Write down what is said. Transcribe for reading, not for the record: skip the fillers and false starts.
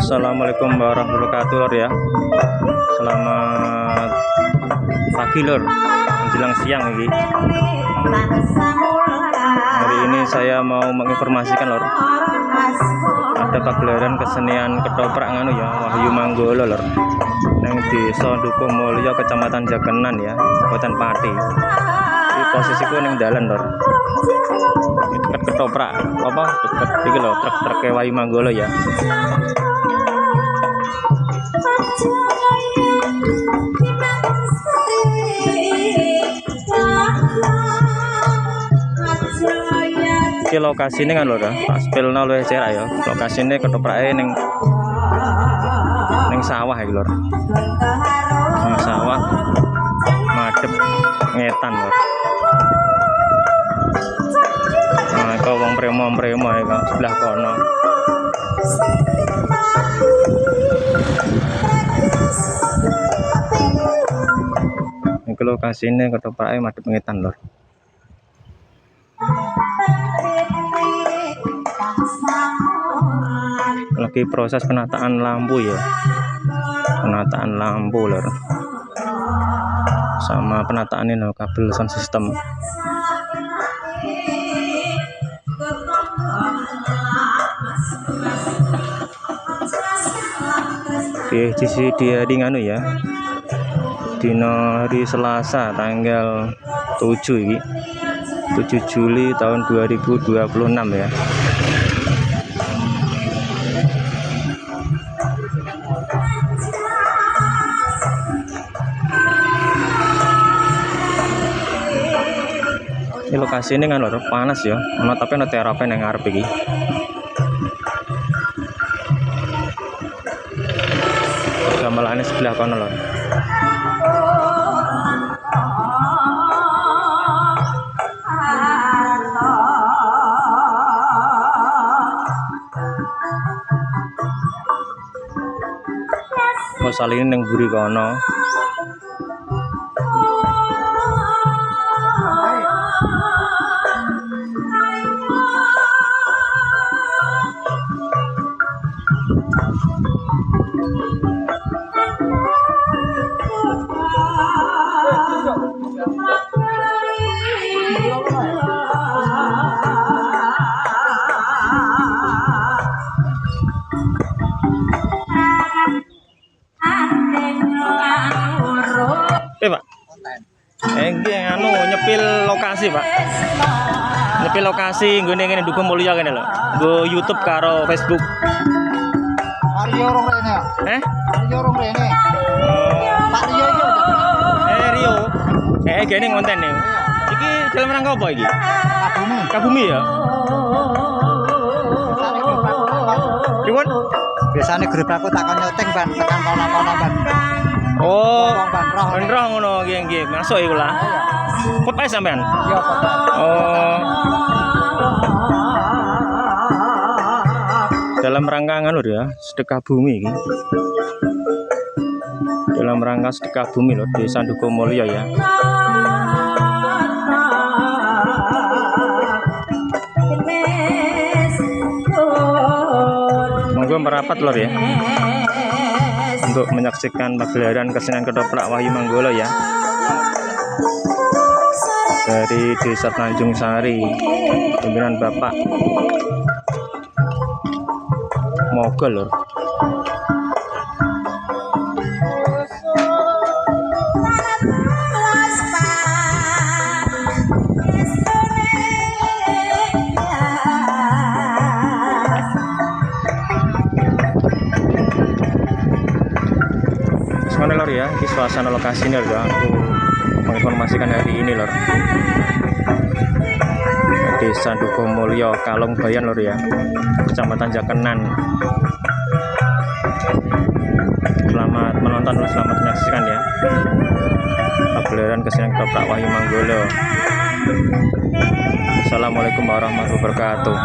Assalamualaikum warahmatullahi wabarakatuh lor ya. Selamat pagi lor, menjelang siang ini. Hari ini saya mau menginformasikan lor, ada pagelaran kesenian ketoprak nganu ya, Wahyu Manggolo lor, yang di Dukuh Mulyo, Kecamatan Jakenan ya, Kabupaten Pati. Di posisiku ning dalan lor, dekat ketoprak apa dekat iki lho, truk Wahyu Manggolo ya. Iki lokasine kan lho, tak spilno luwih cerak ya. Lokasine ketoprake ning sawah iki lho. Ning sawah madhep ngetan lho. Nah, kok wong premo-premo ya kok sebelah kono. Iki lokasine ketoprake madhep ngetan lho. Lagi proses penataan lampu ya, penataan lampu lor, sama penataan ini kabel sound system. Di sisi dia di nganu ya, dino hari Selasa tanggal 7 ini 7 Juli tahun 2026 ya. Ini lokasi ini kan lho panas ya, ana tapi ana terapi yang ngarep iki. Gamelane sebelah kono lho. Saline ning mburi kono. Pak, ini anu nyepil lokasi Pak, nyepil lokasi gue ngene Dukuh Mulyo kene lho, gue YouTube karo Facebook. Rio rong rene ya? Rio rong rene. Pak Rio iki lho. Rio. Gene ngonten nih. Iki dalam rangka apa iki? Kabumi. Kabumi ya. Pripun? Biasane grup aku takon nyoteng ban tekan kono-kono ban. Oh, roh ngono nggih, masuk iku lah. Pep ae sampean? Iya, Pak. Oh. Dalam rangka lho ya, sedekah bumi iki. Dalam rangka sedekah bumi lho, Desa Dukuh Mulyo ya. Monggo merapat lor ya, untuk menyaksikan pagelaran kesenian ketoprak Wahyu Manggolo ya, dari Desa Tanjung Sari, pimpinan Bapak Mogol lor. Semuanya lor ya, di suasana lokasi ini lor ya, aku menginformasikan hari ini lor. Desa Dukuh Mulyo, Kalong Bayan lor ya, Kecamatan Jakenan. Selamat menonton, selamat menyaksikan ya pagelaran kesenian ketoprak Wahyu Manggolo. Assalamualaikum warahmatullahi wabarakatuh.